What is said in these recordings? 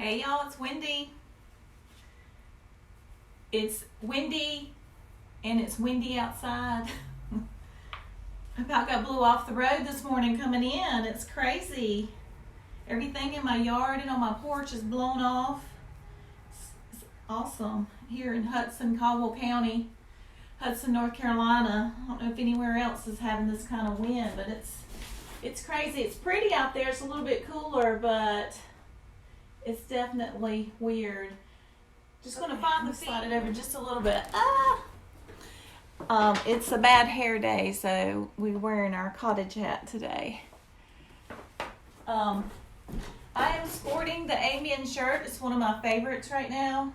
Hey y'all, it's Wendy. It's windy and it's windy outside. I about got blew off the road this morning coming in. It's crazy. Everything in my yard and on my porch is blown off. It's awesome. Here in Caldwell County, Hudson, North Carolina. I don't know if anywhere else is having this kind of wind, but it's crazy. It's pretty out there. It's a little bit cooler, but it's definitely weird. Just gonna find the slide it over just a little bit. It's a bad hair day, so we're wearing our cottage hat today. I am sporting the Amian shirt. It's one of my favorites right now.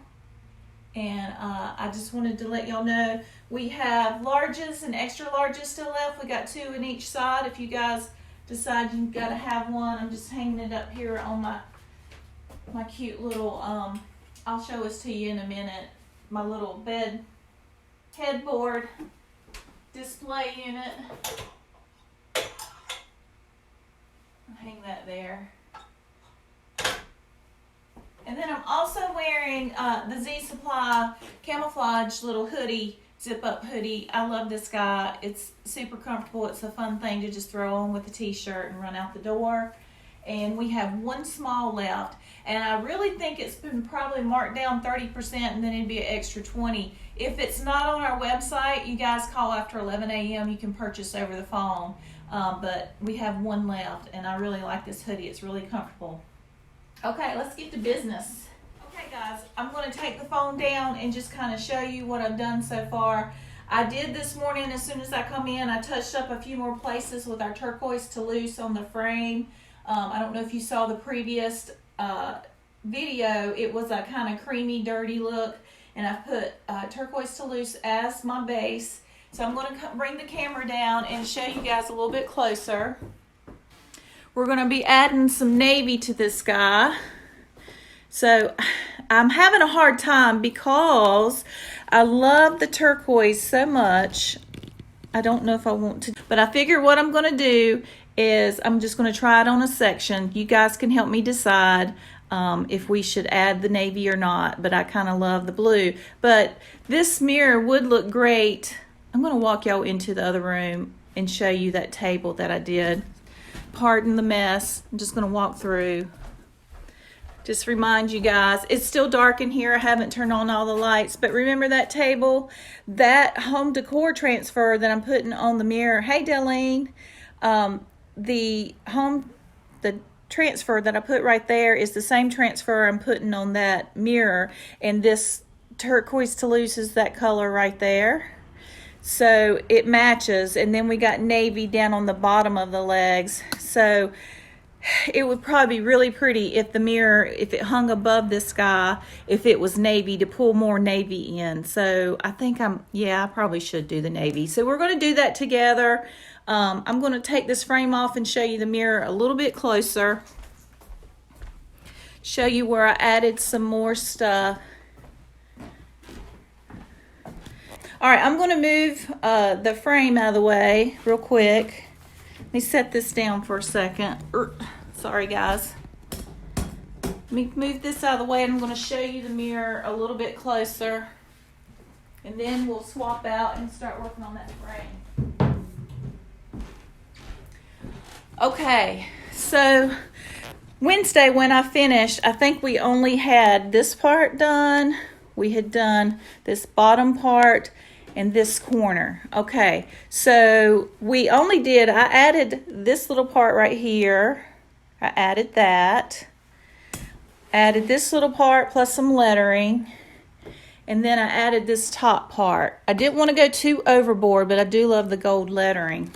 And I just wanted to let y'all know we have larges and extra larges still left. We got 2 in each side. If you guys decide you've got to have one, I'm just hanging it up here on my cute little, I'll show this to you in a minute, my little bed headboard display unit. I'll hang that there. And then I'm also wearing the Z Supply camouflage little hoodie, zip up hoodie. I love this guy. It's super comfortable. It's a fun thing to just throw on with a t-shirt and run out the door. And we have 1 small left. And I really think it's been probably marked down 30%, and then it'd be an extra 20. If it's not on our website, you guys call after 11 a.m. You can purchase over the phone. But we have 1 left, and I really like this hoodie. It's really comfortable. Okay, let's get to business. Okay, guys, I'm going to take the phone down and just kind of show you what I've done so far. I did this morning, as soon as I come in, I touched up a few more places with our turquoise Toulouse on the frame. I don't know if you saw the previous video. It was a kind of creamy, dirty look, and I put turquoise Toulouse as my base. So I'm going to bring the camera down and show you guys a little bit closer. We're going to be adding some navy to this guy. So I'm having a hard time because I love the turquoise so much. I don't know if I want to, but I figure what I'm going to do is I'm just going to try it on a section. You guys can help me decide if we should add the navy or not, but I kind of love the blue. But this mirror would look great. I'm going to walk y'all into the other room and show you that table that I did. Pardon the mess. I'm just going to walk through. Just remind you guys, it's still dark in here. I haven't turned on all the lights, but remember that table, that home decor transfer that I'm putting on the mirror. Hey, Delene. The transfer that I put right there is the same transfer I'm putting on that mirror, and this turquoise Toulouse is that color right there. So it matches, and then we got navy down on the bottom of the legs. So it would probably be really pretty if the mirror, if it hung above this guy, if it was navy, to pull more navy in. So I think I probably should do the navy. So we're going to do that together. I'm going to take this frame off and show you the mirror a little bit closer. Show you where I added some more stuff. All right, I'm going to move the frame out of the way real quick. Let me set this down for a second. Sorry, guys. Let me move this out of the way, and I'm going to show you the mirror a little bit closer. And then we'll swap out and start working on that frame. Okay, so Wednesday when I finished, I think we only had this part done. We had done this bottom part and this corner. Okay, so we only did, I added this little part right here. I added that. Added this little part plus some lettering. And then I added this top part. I didn't want to go too overboard, but I do love the gold lettering.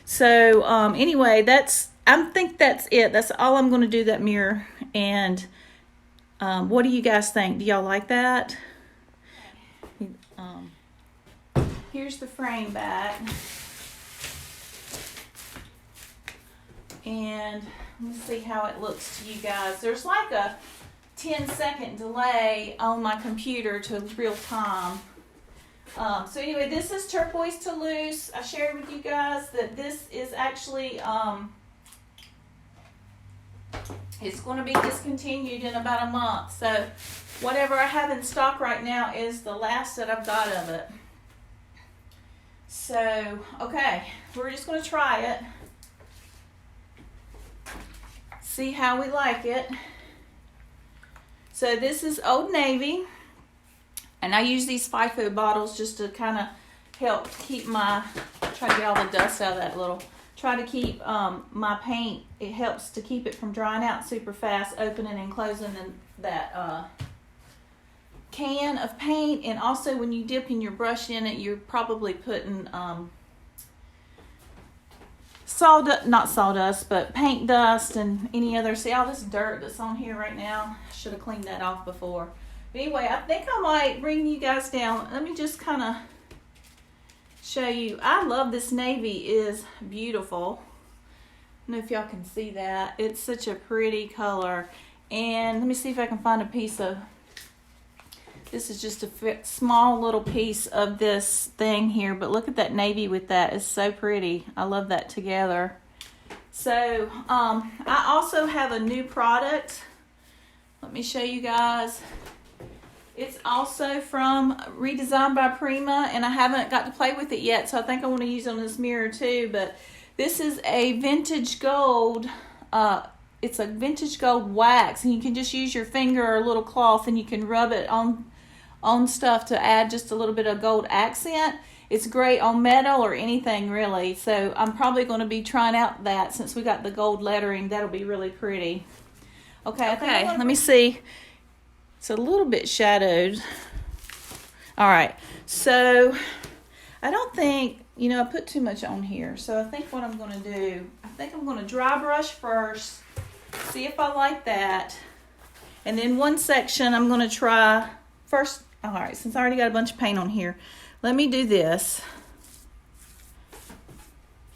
So anyway, I think that's it. That's all I'm going to do that mirror. And what do you guys think? Do y'all like that? Here's the frame back. And let's see how it looks to you guys. There's like a 10-second delay on my computer to real time. So anyway, this is turquoise Toulouse. I shared with you guys that this is actually It's going to be discontinued in about a month. So whatever I have in stock right now is the last that I've got of it. So, okay, we're just going to try it. See how we like it. So this is Old Navy. And I use these FIFO bottles just to kind of help keep my, try to get all the dust out of that little, try to keep my paint, it helps to keep it from drying out super fast, opening and closing that can of paint. And also when you dip in your brush in it, you're probably putting not sawdust, but paint dust and any other, see all this dirt that's on here right now? I should have cleaned that off before. But anyway, I think I might bring you guys down. Let me just kind of show you. I love this navy, is beautiful. I don't know if y'all can see that. It's such a pretty color. And let me see if I can find a piece of, this is just a small little piece of this thing here, but look at that navy with that. It's so pretty. I love that together. So I also have a new product. Let me show you guys. It's also from Redesign by Prima, and I haven't got to play with it yet, so I think I want to use it on this mirror too. But this is a vintage gold, it's a vintage gold wax, and you can just use your finger or a little cloth and you can rub it on stuff to add just a little bit of gold accent. It's great on metal or anything really, so I'm probably going to be trying out that since we got the gold lettering. That'll be really pretty. Okay, let me see. It's a little bit shadowed. All right, so I don't think, I put too much on here. So I think what I'm going to do, I think I'm going to dry brush first, see if I like that. And then one section I'm going to try first. All right, since I already got a bunch of paint on here, let me do this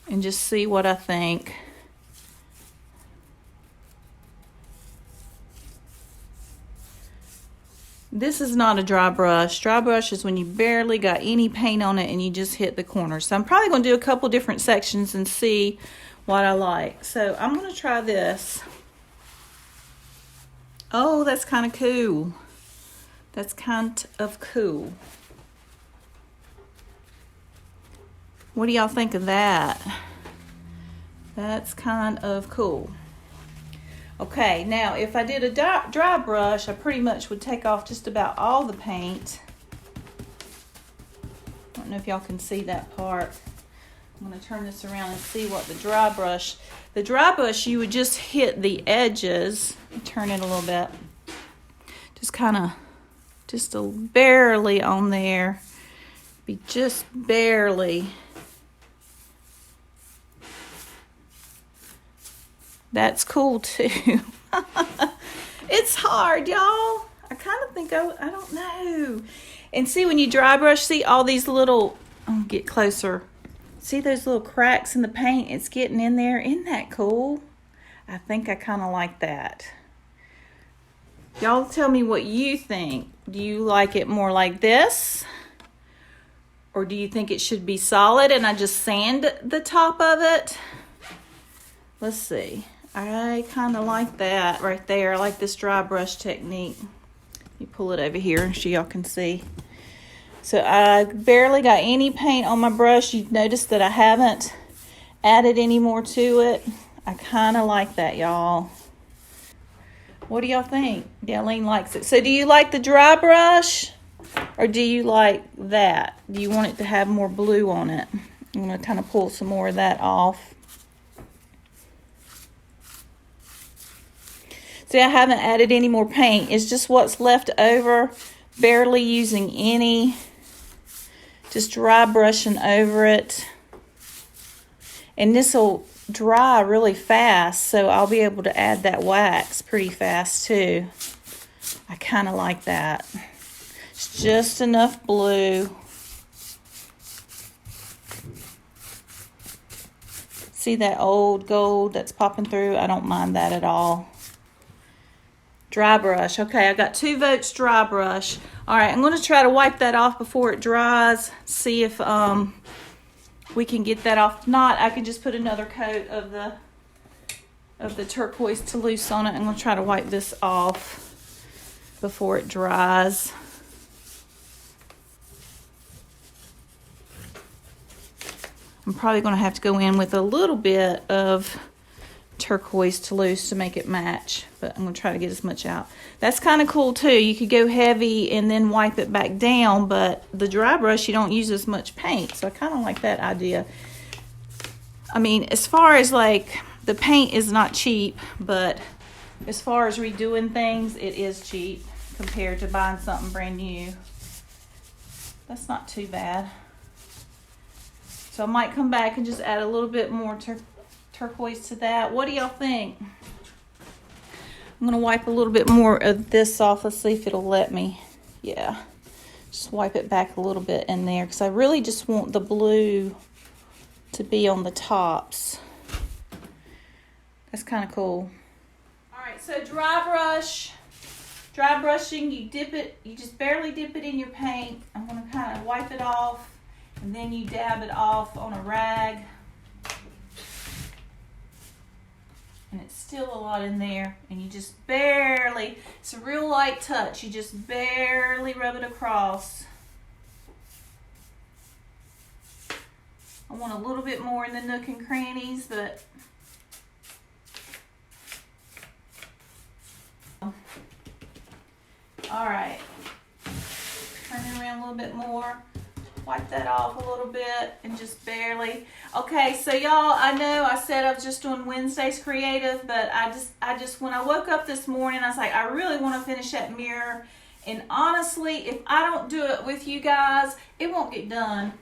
and just see what I think. This is not a dry brush. Dry brush is when you barely got any paint on it and you just hit the corners. So I'm probably going to do a couple different sections and see what I like. So I'm going to try this. Oh, that's kind of cool. That's kind of cool. What do y'all think of that? That's kind of cool. Okay, now if I did a dry brush, I pretty much would take off just about all the paint. I don't know if y'all can see that part. I'm going to turn this around and see what the dry brush, you would just hit the edges. Turn it a little bit. Just kind of, just barely on there. Be just barely. That's cool too. It's hard, y'all. I kind of think, I don't know. And see, when you dry brush, see all these little, I'll get closer. See those little cracks in the paint? It's getting in there. Isn't that cool? I think I kind of like that. Y'all tell me what you think. Do you like it more like this? Or do you think it should be solid and I just sand the top of it? Let's see. I kind of like that right there. I like this dry brush technique. You pull it over here so y'all can see. So I barely got any paint on my brush. You've noticed that I haven't added any more to it. I kind of like that, y'all. What do y'all think? Darlene likes it. So do you like the dry brush or do you like that? Do you want it to have more blue on it? I'm going to kind of pull some more of that off. See, I haven't added any more paint. It's just what's left over, barely using any. Just dry brushing over it. And this will dry really fast, so I'll be able to add that wax pretty fast too. I kind of like that. It's just enough blue. See that old gold that's popping through? I don't mind that at all. Dry brush. Okay, I got 2 votes dry brush. All right, I'm going to try to wipe that off before it dries. See if we can get that off. If not, I can just put another coat of the of the turquoise Toulouse on it. I'm going to try to wipe this off before it dries. I'm probably going to have to go in with a little bit of turquoise Toulouse to make it match, but I'm going to try to get as much out. That's kind of cool too. You could go heavy and then wipe it back down, but the dry brush, you don't use as much paint, so I kind of like that idea. I mean, as far as like, the paint is not cheap, but as far as redoing things, it is cheap compared to buying something brand new. That's not too bad. So I might come back and just add a little bit more turquoise to that. What do y'all think? I'm gonna wipe a little bit more of this off. Let's see if it'll let me. Yeah, just wipe it back a little bit in there because I really just want the blue to be on the tops. That's kind of cool. All right, so dry brushing, you dip it, you just barely dip it in your paint. I'm gonna kind of wipe it off and then you dab it off on a rag. And it's still a lot in there, and you just barely, it's a real light touch, you just barely rub it across. I want a little bit more in the nook and crannies, but all right, turn it around a little bit more. Wipe that off a little bit and just barely. Okay, so y'all, I know I said I was just doing Wednesday's creative, but I just when I woke up this morning, I was like, I really want to finish that mirror. And honestly, if I don't do it with you guys, it won't get done.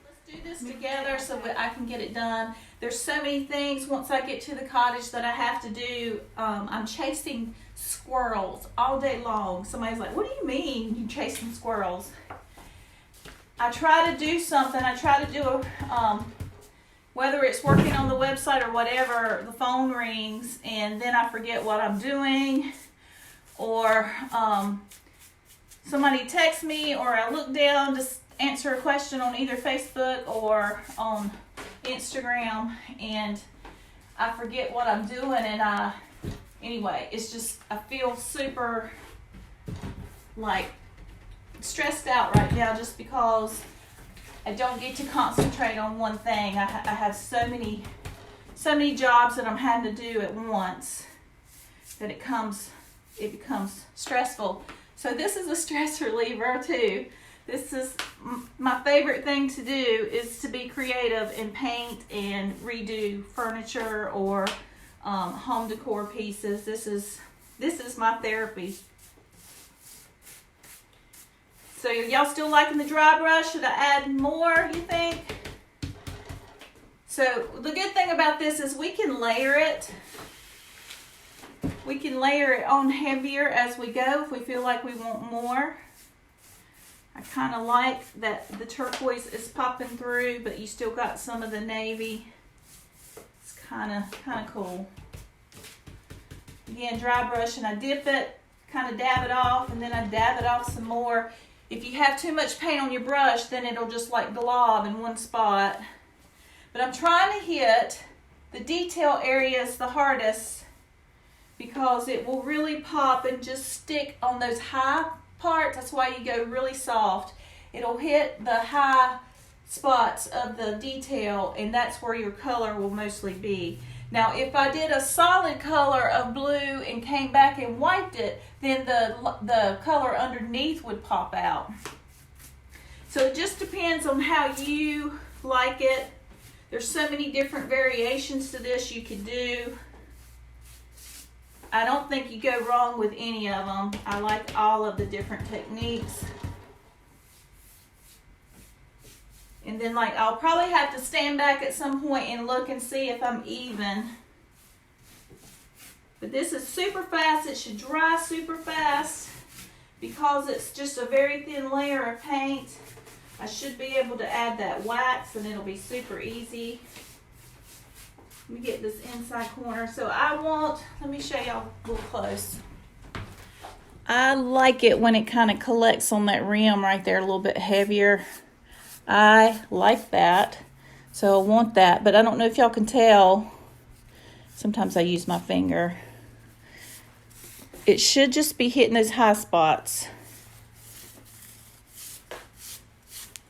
Let's do this together so that I can get it done. There's so many things once I get to the cottage that I have to do. I'm chasing squirrels all day long. Somebody's like, what do you mean you're chasing squirrels? I try to do something. I try to do a, whether it's working on the website or whatever, the phone rings and then I forget what I'm doing, or somebody texts me, or I look down to answer a question on either Facebook or on Instagram and I forget what I'm doing, and anyway, it's just, I feel super like stressed out right now just because I don't get to concentrate on one thing. I have so many jobs that I'm having to do at once that it becomes stressful. So this is a stress reliever too. This is my favorite thing to do, is to be creative and paint and redo furniture or home decor pieces. This is my therapy. So y'all still liking the dry brush? Should I add more, you think? So the good thing about this is we can layer it. We can layer it on heavier as we go if we feel like we want more. I kind of like that the turquoise is popping through, but you still got some of the navy. It's kind of cool. Again, dry brush, and I dip it, kind of dab it off, and then I dab it off some more. If you have too much paint on your brush, then it'll just like glob in one spot. But I'm trying to hit the detail areas the hardest because it will really pop and just stick on those high parts. That's why you go really soft. It'll hit the high spots of the detail, and that's where your color will mostly be. Now, if I did a solid color of blue and came back and wiped it, then the color underneath would pop out. So it just depends on how you like it. There's so many different variations to this you could do. I don't think you go wrong with any of them. I like all of the different techniques. And then like I'll probably have to stand back at some point and look and see if I'm even. But this is super fast. It should dry super fast because it's just a very thin layer of paint. I should be able to add that wax and it'll be super easy. Let me get this inside corner. So let me show y'all a little close. I like it when it kind of collects on that rim right there a little bit heavier. I like that. So I want that, but I don't know if y'all can tell. Sometimes I use my finger. It should just be hitting those high spots.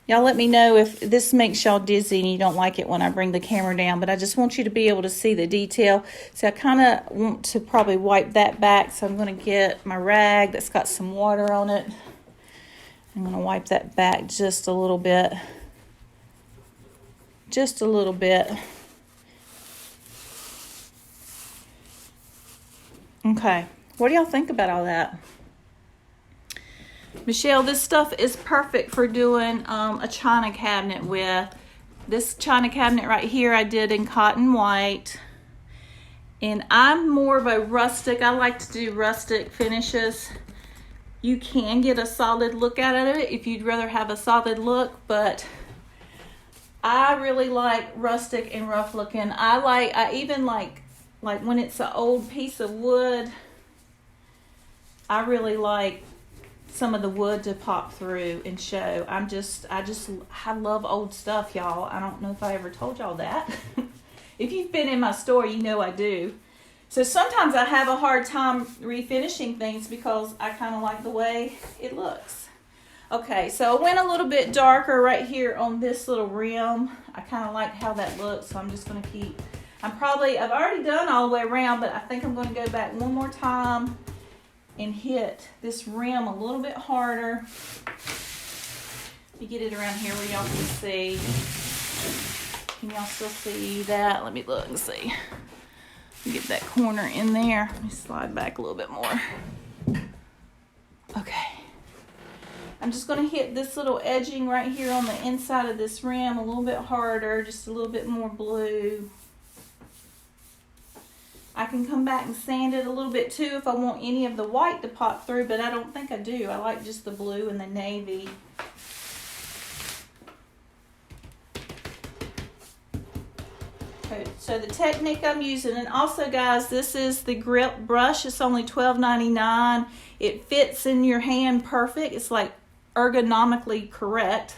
Y'all let me know if this makes y'all dizzy and you don't like it when I bring the camera down, but I just want you to be able to see the detail. So I kind of want to probably wipe that back, so I'm going to get my rag that's got some water on it. I'm going to wipe that back just a little bit. Just a little bit. Okay, what do y'all think about all that? Michelle, this stuff is perfect for doing a china cabinet with. This china cabinet right here I did in cotton white. And I'm more of a rustic. I like to do rustic finishes. You can get a solid look out of it if you'd rather have a solid look, but I really like rustic and rough looking. I even like when it's an old piece of wood, I really like some of the wood to pop through and show. I love old stuff, y'all. I don't know if I ever told y'all that. If you've been in my store, you know I do. So sometimes I have a hard time refinishing things because I kind of like the way it looks. Okay, so I went a little bit darker right here on this little rim. I kind of like how that looks, so I'm just going to keep... I've already done all the way around, but I think I'm going to go back one more time and hit this rim a little bit harder. Let me get it around here where y'all can see. Can y'all still see that? Let me look and see. Get that corner in there. Let me slide back a little bit more. Okay. I'm just going to hit this little edging right here on the inside of this rim a little bit harder, just a little bit more blue. I can come back and sand it a little bit too if I want any of the white to pop through, but I don't think I do. I like just the blue and the navy. Okay, so the technique I'm using, and also guys, this is the grip brush. It's only $12.99. It fits in your hand perfect. It's like ergonomically correct.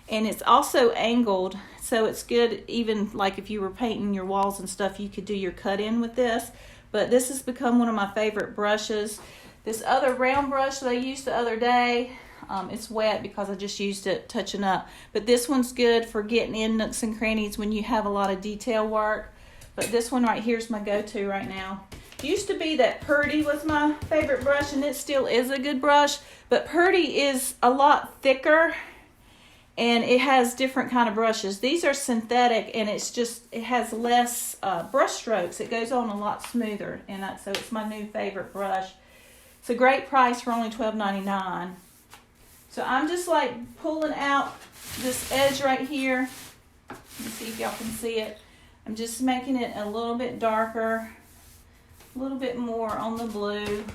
And it's also angled, so it's good even like if you were painting your walls and stuff, you could do your cut in with this. But this has become one of my favorite brushes. This other round brush that I used the other day, it's wet because I just used it touching up. But this one's good for getting in nooks and crannies when you have a lot of detail work. But this one right here is my go-to right now. Used to be that Purdy was my favorite brush, and it still is a good brush. But Purdy is a lot thicker. And it has different kind of brushes. These are synthetic, and it has less brush strokes. It goes on a lot smoother, and so it's my new favorite brush. It's a great price for only $12.99. So I'm just like pulling out this edge right here. Let me see if y'all can see it. I'm just making it a little bit darker, a little bit more on the blue.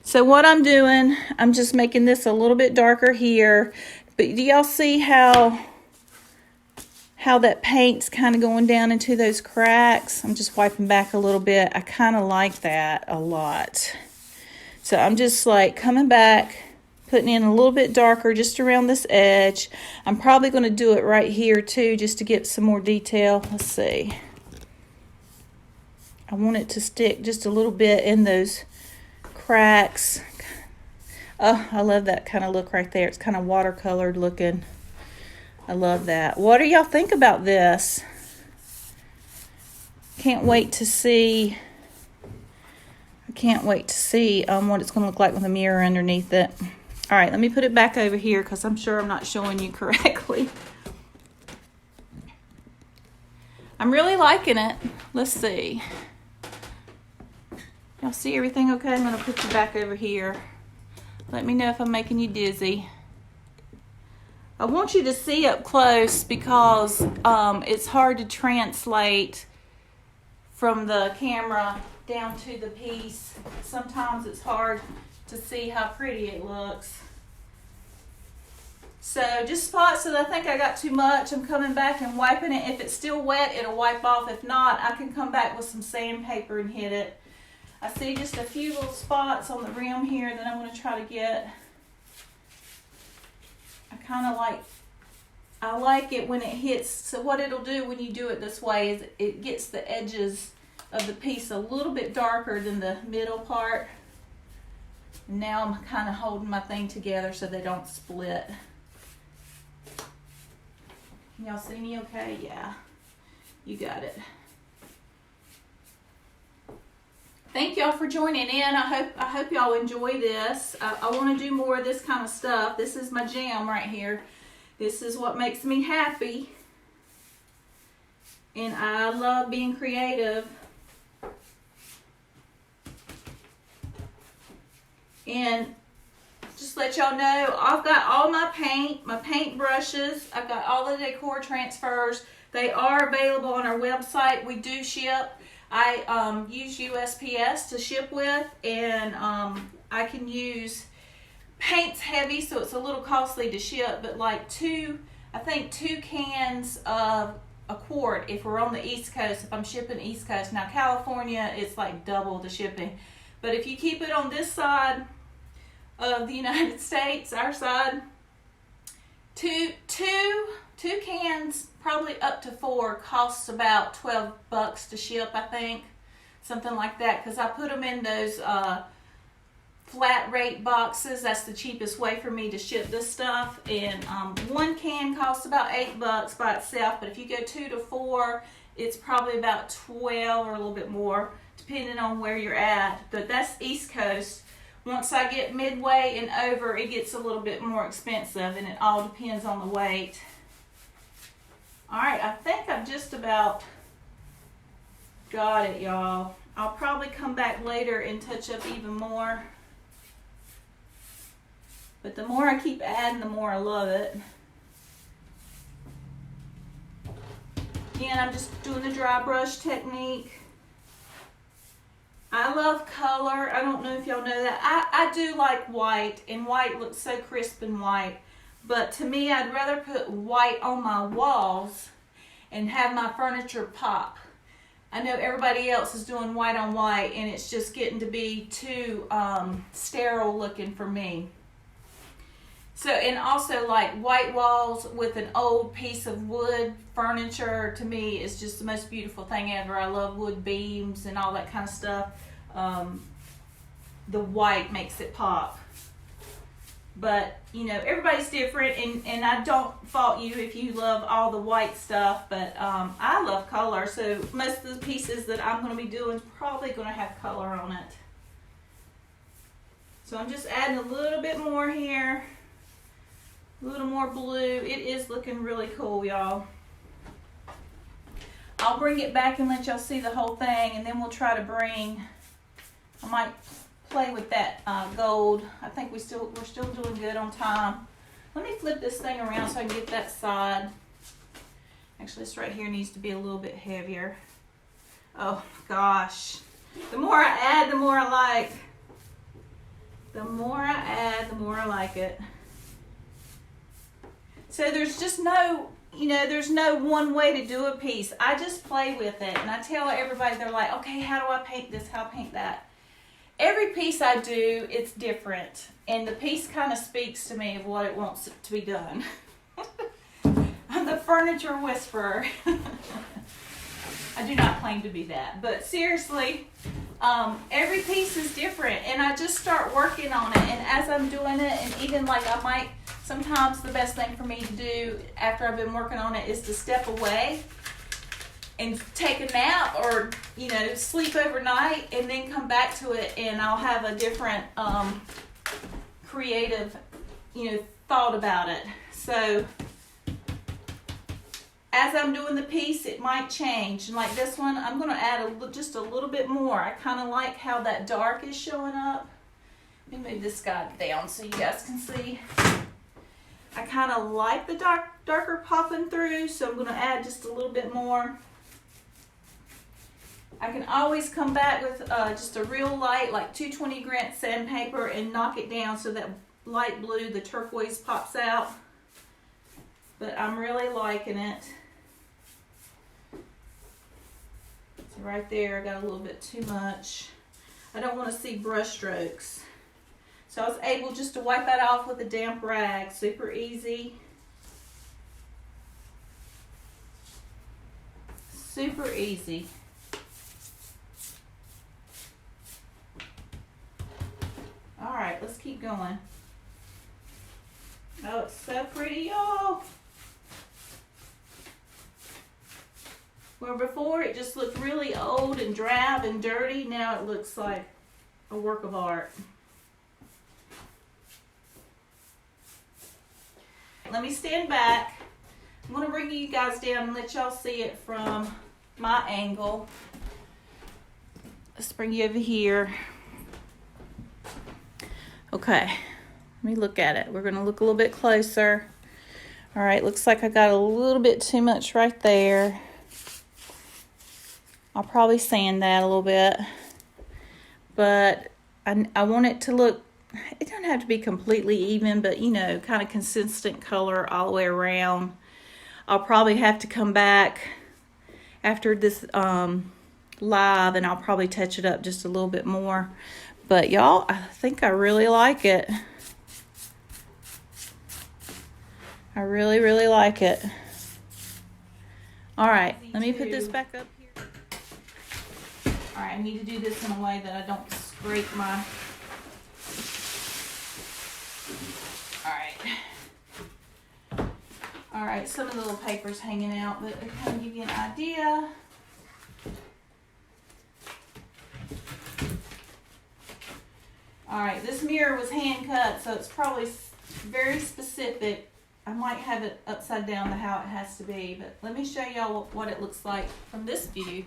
So what I'm doing, I'm just making this a little bit darker here. But do y'all see how that paint's kind of going down into those cracks? I'm just wiping back a little bit. I kind of like that a lot. So I'm just like coming back, putting in a little bit darker just around this edge. I'm probably going to do it right here too, just to get some more detail. Let's see. I want it to stick just a little bit in those cracks. Oh, I love that kind of look right there. It's kind of watercolored looking. I love that. What do y'all think about this? Can't wait to see. I can't wait to see what it's going to look like with a mirror underneath it. All right, let me put it back over here because I'm sure I'm not showing you correctly. I'm really liking it. Let's see. Y'all see everything okay? I'm going to put you back over here. Let me know if I'm making you dizzy. I want you to see up close because it's hard to translate from the camera down to the piece. Sometimes it's hard to see how pretty it looks. So just spots that I think I got too much, I'm coming back and wiping it. If it's still wet, it'll wipe off. If not, I can come back with some sandpaper and hit it. I see just a few little spots on the rim here that I'm going to try to get. I like it when it hits. So what it'll do when you do it this way is it gets the edges of the piece a little bit darker than the middle part. And now I'm kind of holding my thing together so they don't split. Y'all see me okay? Yeah, you got it. Thank y'all for joining in. I hope y'all enjoy this. I want to do more of this kind of stuff. This is my jam right here. This is what makes me happy. And I love being creative. And just let y'all know, I've got all my paint brushes. I've got all the decor transfers. They are available on our website. We do ship. I use USPS to ship with, and I can use, paint's heavy, so it's a little costly to ship, but like I think two cans of a quart if we're on the East Coast, if I'm shipping East Coast. Now California, it's like double the shipping. But if you keep it on this side of the United States, our side, two cans, probably up to 4, costs about $12 to ship, I think. Something like that, because I put them in those flat rate boxes. That's the cheapest way for me to ship this stuff. And one can costs about $8 by itself, but if you go 2 to 4, it's probably about 12 or a little bit more, depending on where you're at. But that's East Coast. Once I get midway and over, it gets a little bit more expensive, and it all depends on the weight. All right, I think I've just about got it, y'all. I'll probably come back later and touch up even more. But the more I keep adding, the more I love it. Again, I'm just doing the dry brush technique. I love color. I don't know if y'all know that. I do like white, and white looks so crisp and white. But to me, I'd rather put white on my walls and have my furniture pop. I know everybody else is doing white on white, and it's just getting to be too sterile looking for me. So, and also like white walls with an old piece of wood furniture, to me is just the most beautiful thing ever. I love wood beams and all that kind of stuff. The white makes it pop. But, you know, everybody's different, and I don't fault you if you love all the white stuff, but I love color, so most of the pieces that I'm going to be doing is probably going to have color on it. So I'm just adding a little bit more here, a little more blue. It is looking really cool, y'all. I'll bring it back and let y'all see the whole thing, and then we'll try to bring, I might play with that gold. I think we're still doing good on time. Let me flip this thing around so I can get that side. Actually, this right here needs to be a little bit heavier. Oh gosh. The more I add, the more I like. The more I add, the more I like it. So there's just no, you know, there's no one way to do a piece. I just play with it, and I tell everybody, they're like, okay, how do I paint this? How do I paint that? Every piece I do, it's different, and the piece kind of speaks to me of what it wants to be done. I'm the furniture whisperer. I do not claim to be that, but seriously, every piece is different, and I just start working on it, and as I'm doing it, and even like I might, sometimes the best thing for me to do after I've been working on it is to step away and take a nap, or, you know, sleep overnight, and then come back to it, and I'll have a different creative, you know, thought about it. So as I'm doing the piece, it might change. And like this one, I'm going to add just a little bit more. I kind of like how that dark is showing up. Let me move this guy down so you guys can see. I kind of like the darker popping through, so I'm going to add just a little bit more. I can always come back with just a real light, like 220 grit sandpaper, and knock it down so that light blue, the turquoise, pops out. But I'm really liking it. So right there, I got a little bit too much. I don't want to see brush strokes. So I was able just to wipe that off with a damp rag, super easy. Super easy. All right, let's keep going. Oh, it's so pretty, y'all. Where before it just looked really old and drab and dirty, now it looks like a work of art. Let me stand back. I'm going to bring you guys down and let y'all see it from my angle. Let's bring you over here. Okay, let me look at it. We're going to look a little bit closer. All right, looks like I got a little bit too much right there. I'll probably sand that a little bit. But I want it to look, it doesn't have to be completely even, but you know, kind of consistent color all the way around. I'll probably have to come back after this live and I'll probably touch it up just a little bit more. But y'all, I think I really like it. I really, really like it. All right, let me put this back up here. All right, I need to do this in a way that I don't scrape my... All right, some of the little paper's hanging out, but to kind of give you an idea. All right, this mirror was hand cut, so it's probably very specific. I might have it upside down to how it has to be, but let me show y'all what it looks like from this view.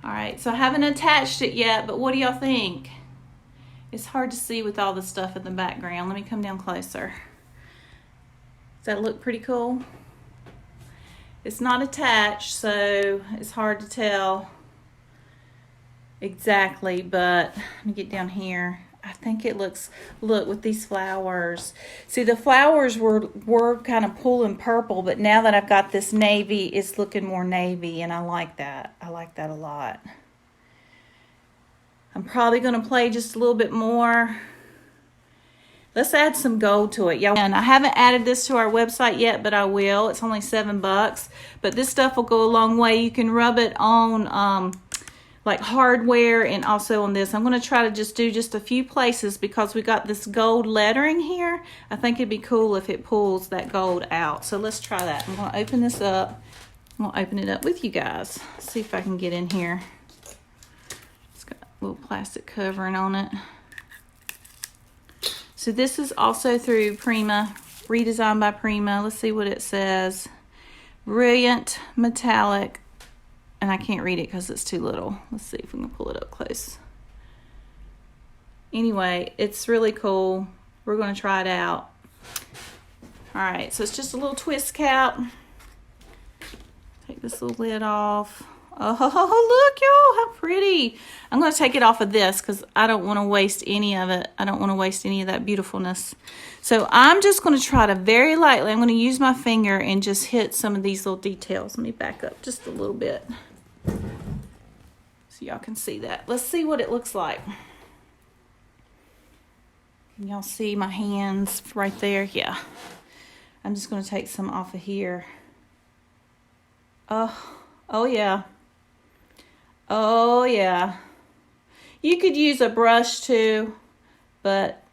All right, so I haven't attached it yet, but what do y'all think? It's hard to see with all the stuff in the background. Let me come down closer. Does that look pretty cool? It's not attached, so it's hard to tell exactly, but let me get down here. I think it looks, look, with these flowers. See, the flowers were kind of pulling purple, but now that I've got this navy, it's looking more navy, and I like that. I like that a lot. I'm probably going to play just a little bit more. Let's add some gold to it. And I haven't added this to our website yet, but I will. It's only $7, but this stuff will go a long way. You can rub it on like hardware and also on this. I'm going to try to just do just a few places because we got this gold lettering here. I think it'd be cool if it pulls that gold out. So let's try that. I'm going to open this up. I'm going to open it up with you guys. See if I can get in here. Little plastic covering on it. So this is also through Prima, Redesign by Prima. Let's see what it says. Brilliant metallic, and I can't read it because it's too little. Let's see if we can pull it up close. Anyway, it's really cool. We're going to try it out. All right, so it's just a little twist cap. Take this little lid off. Oh, look, y'all, how pretty. I'm going to take it off of this because I don't want to waste any of it. I don't want to waste any of that beautifulness. So I'm just going to try to very lightly, I'm going to use my finger and just hit some of these little details. Let me back up just a little bit so y'all can see that. Let's see what it looks like. Can y'all see my hands right there? Yeah. I'm just going to take some off of here. Oh, yeah. Oh, yeah. You could use a brush too, but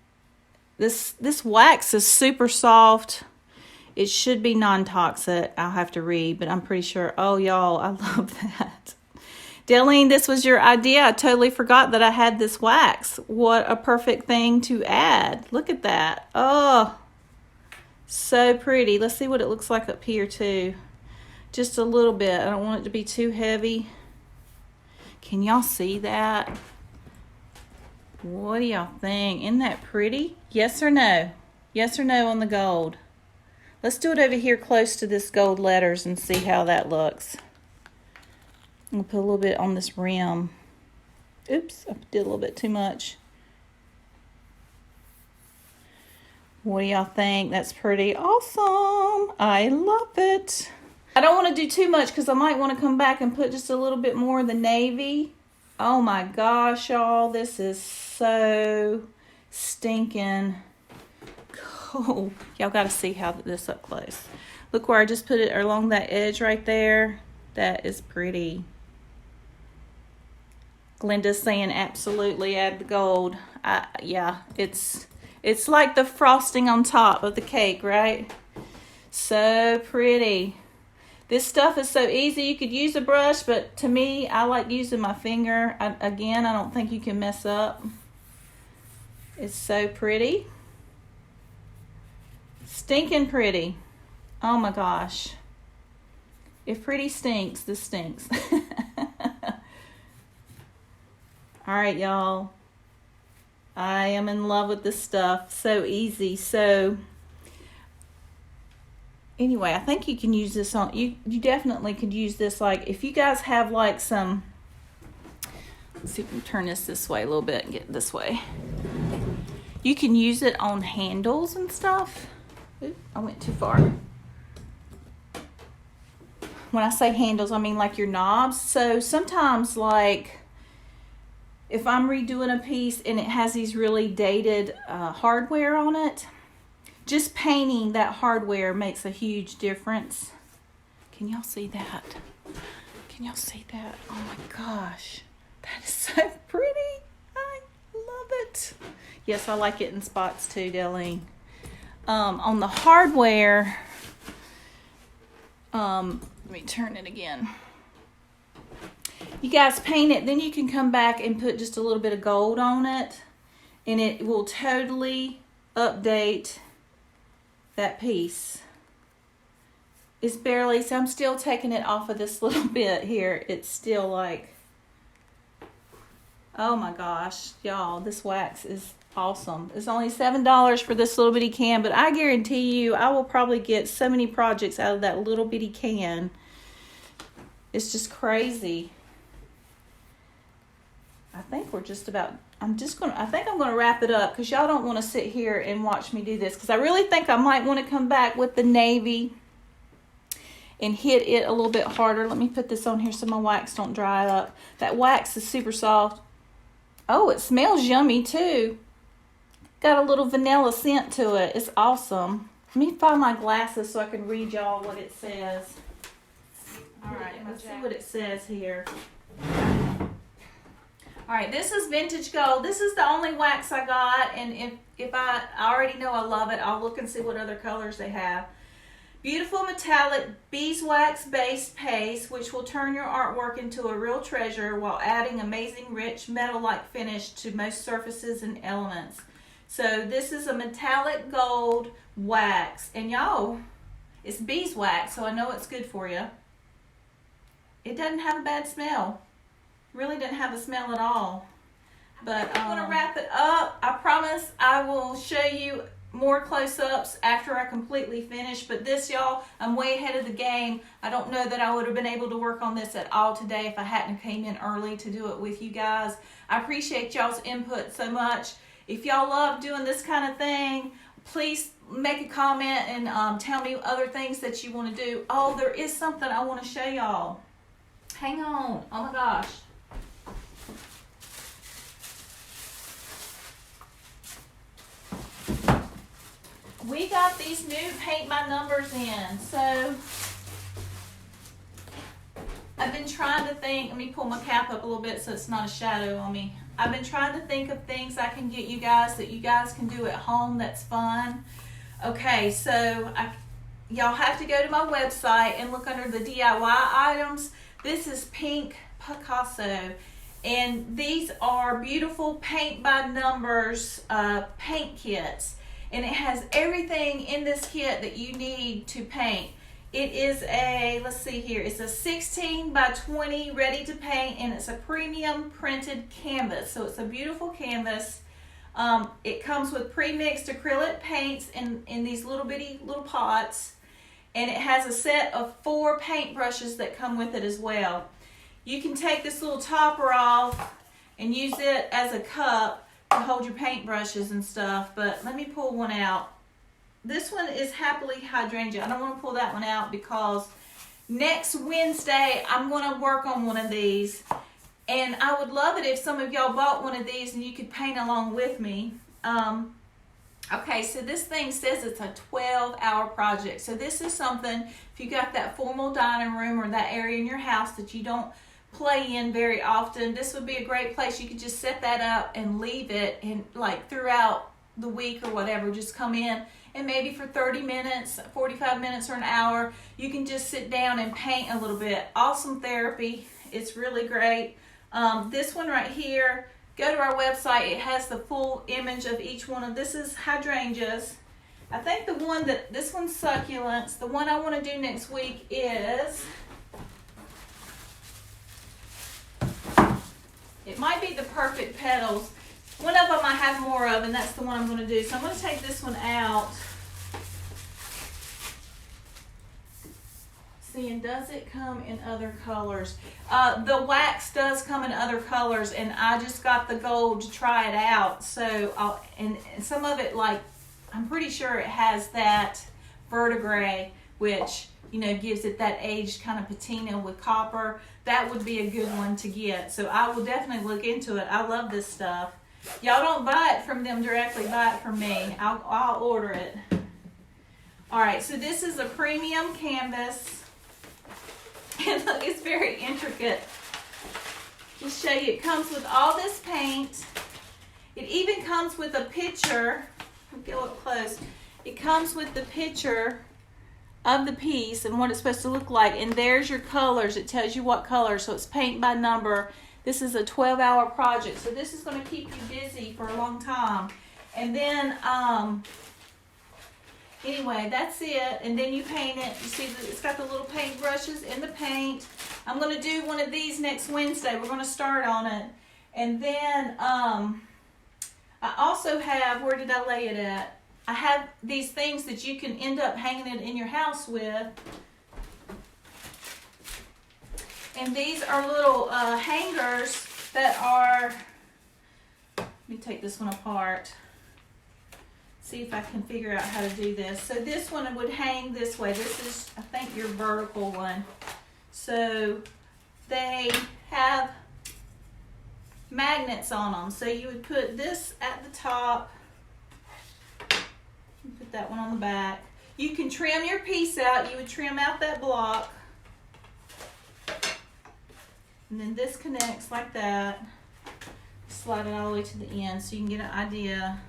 this wax is super soft. It should be non-toxic. I'll have to read, but I'm pretty sure. Oh, y'all, I love that. Darlene, this was your idea. I totally forgot that I had this wax. What a perfect thing to add. Look at that. Oh, so pretty. Let's see what it looks like up here too. Just a little bit. I don't want it to be too heavy. Can y'all see that? What do y'all think? Isn't that pretty? Yes or no? Yes or no on the gold? Let's do it over here close to this gold letters and see how that looks. I'm going to put a little bit on this rim. Oops, I did a little bit too much. What do y'all think? That's pretty awesome. I love it. I don't want to do too much because I might want to come back and put just a little bit more of the navy. Oh my gosh, y'all. This is so stinking Oh, y'all got to see how this up close. Look where I just put it along that edge right there. That is pretty. Glenda's saying absolutely add the gold. Yeah, it's like the frosting on top of the cake, right? So pretty. This stuff is so easy. You could use a brush, but to me, I like using my finger. Again, I don't think you can mess up. It's so pretty. Stinking pretty. Oh my gosh. If pretty stinks, this stinks. All right, y'all. I am in love with this stuff. So easy. So anyway, I think you can use this on, you definitely could use this, like, if you guys have like some, let's see if we can turn this way a little bit and get this way. You can use it on handles and stuff. Oops, I went too far. When I say handles, I mean like your knobs. So sometimes, like, if I'm redoing a piece and it has these really dated hardware on it, just painting that hardware makes a huge difference. Can y'all see that? Can y'all see that? Oh my gosh. That is so pretty. I love it. Yes, I like it in spots too, Delene. On the hardware, let me turn it again. You guys paint it, then you can come back and put just a little bit of gold on it, and it will totally update that piece. It's barely, so I'm still taking it off of this little bit here. It's still like, oh my gosh, y'all, this wax is awesome. It's only $7 for this little bitty can, but I guarantee you I will probably get so many projects out of that little bitty can. It's just crazy. I think we're just about, I think I'm going to wrap it up because y'all don't want to sit here and watch me do this, because I really think I might want to come back with the navy and hit it a little bit harder. Let me put this on here so my wax don't dry up. That wax is super soft. Oh, it smells yummy too. Got a little vanilla scent to it. It's awesome. Let me find my glasses so I can read y'all what it says. All right, let's see what it says here. All right, this is vintage gold. This is the only wax I got, and if I already know I love it, I'll look and see what other colors they have. Beautiful metallic beeswax based paste, which will turn your artwork into a real treasure while adding amazing rich metal-like finish to most surfaces and elements. So this is a metallic gold wax, and y'all, it's beeswax, so I know it's good for you. It doesn't have a bad smell. Really didn't have a smell at all. But I'm going to wrap it up. I promise I will show you more close-ups after I completely finish. But this, y'all, I'm way ahead of the game. I don't know that I would have been able to work on this at all today if I hadn't came in early to do it with you guys. I appreciate y'all's input so much. If y'all love doing this kind of thing, please make a comment and tell me other things that you want to do. Oh, there is something I want to show y'all. Hang on. Oh my gosh. We got these new paint by numbers in. So I've been trying to think, let me pull my cap up a little bit so it's not a shadow on me. I've been trying to think of things I can get you guys that you guys can do at home that's fun. Okay, so y'all have to go to my website and look under the DIY items. This is Pink Picasso, and these are beautiful paint by numbers paint kits, and it has everything in this kit that you need to paint. It is a, let's see here, it's a 16 by 20 ready to paint, and it's a premium printed canvas, so it's a beautiful canvas. It comes with pre-mixed acrylic paints in these little bitty little pots, and it has a set of 4 paint brushes that come with it as well. You can take this little topper off and use it as a cup to hold your paint brushes and stuff, but let me pull one out. This one is Happily Hydrangea. I don't want to pull that one out because next Wednesday I'm going to work on one of these, and I would love it if some of y'all bought one of these and you could paint along with me. Okay, so this thing says it's a 12-hour project. So this is something, if you got that formal dining room or that area in your house that you don't play in very often, this would be a great place. You could just set that up and leave it, and like throughout the week or whatever, just come in and maybe for 30 minutes, 45 minutes, or an hour, you can just sit down and paint a little bit. Awesome therapy. It's really great. This one right here, go to our website. It has the full image of each one of this is hydrangeas. I think this one's succulents. The one I want to do next week is, it might be the perfect petals. One of them I have more of, and that's the one I'm going to do. So I'm going to take this one out. Seeing, does it come in other colors? The wax does come in other colors, and I just got the gold to try it out. So and some of it, like, I'm pretty sure it has that verdigris, which, you know, gives it that aged kind of patina with copper. That would be a good one to get. So I will definitely look into it. I love this stuff. Y'all don't buy it from them directly, buy it from me. I'll order it. All right, so this is a premium canvas. And look, it's very intricate. Just show you, it comes with all this paint. It even comes with a picture. I'll go up close. It comes with the picture of the piece and what it's supposed to look like. And there's your colors. It tells you what color. So it's paint by number. This is a 12-hour project. So this is going to keep you busy for a long time. And then, anyway, that's it. And then you paint it. You see that it's got the little paint brushes in the paint. I'm going to do one of these next Wednesday. We're going to start on it. And then I also have, where did I lay it at? I have these things that you can end up hanging it in your house with. And these are little hangers that are, let me take this one apart. See if I can figure out how to do this. So this one would hang this way. This is, I think, your vertical one. So they have magnets on them. So you would put this at the top. Put that one on the back. You can trim your piece out. You would trim out that block. And then this connects like that. Slide it all the way to the end so you can get an idea.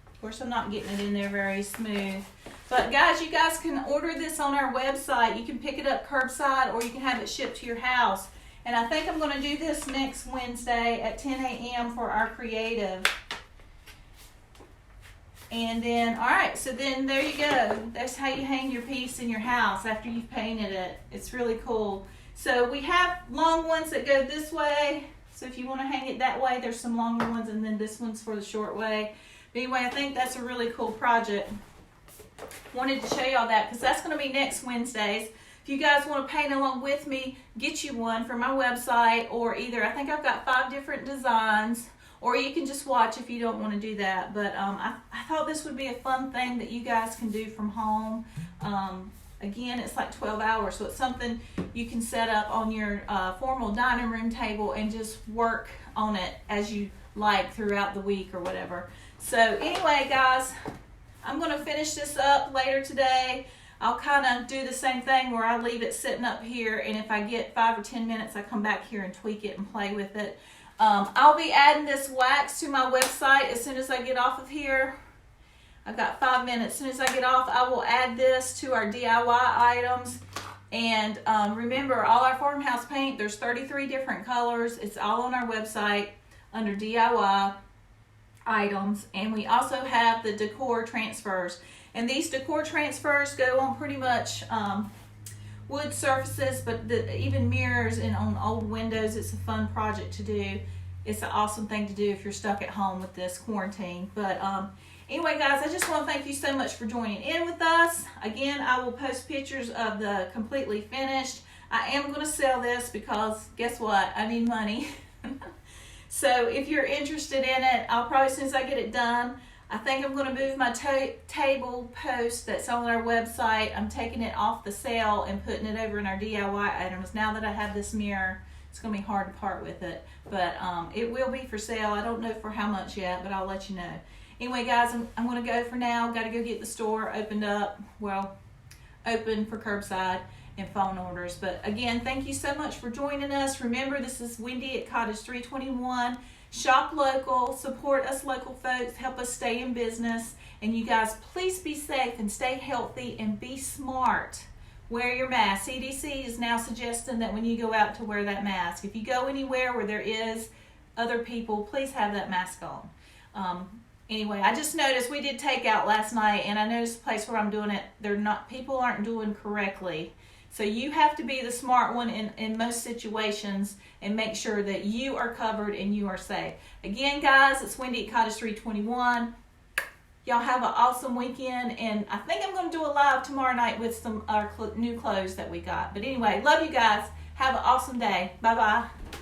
Of course, I'm not getting it in there very smooth. But guys, you guys can order this on our website. You can pick it up curbside or you can have it shipped to your house. And I think I'm going to do this next Wednesday at 10 a.m. for our creative. And then, all right, so then there you go. That's how you hang your piece in your house after you've painted it. It's really cool. So we have long ones that go this way. So if you want to hang it that way, there's some longer ones, and then this one's for the short way. But anyway, I think that's a really cool project. Wanted to show y'all that because that's going to be next Wednesdays. If you guys want to paint along with me, get you one from my website, or either, I think I've got 5 different designs, or you can just watch if you don't want to do that. But I thought this would be a fun thing that you guys can do from home. Again, it's like 12 hours, so it's something you can set up on your formal dining room table and just work on it as you like throughout the week or whatever. So anyway, guys, I'm going to finish this up later today. I'll kind of do the same thing where I leave it sitting up here, and if I get 5 or 10 minutes, I come back here and tweak it and play with it. I'll be adding this wax to my website as soon as I get off of here. I've got 5 minutes. As soon as I get off, I will add this to our DIY items. And remember, all our farmhouse paint, there's 33 different colors. It's all on our website under DIY items. And we also have the decor transfers. And these decor transfers go on pretty much wood surfaces, but even mirrors and on old windows. It's a fun project to do. It's an awesome thing to do if you're stuck at home with this quarantine. But anyway, guys, I just want to thank you so much for joining in with us. Again, I will post pictures of the completely finished. I am going to sell this because guess what? I need money. So if you're interested in it, I'll probably, as soon as I get it done, I think I'm going to move my table post that's on our website. I'm taking it off the sale and putting it over in our DIY items now that I have this mirror it's going to be hard to part with it. But it will be for sale. I don't know for how much yet, but I'll let you know. Anyway, guys, I'm going to go for now. Got to go get the store opened up. Well, open for curbside and phone orders. But again, thank you so much for joining us. Remember, this is Wendy at Cottage 321. Shop local, support us local folks, help us stay in business. And you guys, please be safe and stay healthy and be smart. Wear your mask. CDC is now suggesting that when you go out to wear that mask. If you go anywhere where there is other people, please have that mask on. Anyway, I just noticed we did takeout last night, and I noticed the place where I'm doing it, people aren't doing correctly. So you have to be the smart one in most situations and make sure that you are covered and you are safe. Again, guys, it's Wendy at Cottage 321. Y'all have an awesome weekend, and I think I'm going to do a live tomorrow night with some new clothes that we got. But anyway, love you guys. Have an awesome day. Bye-bye.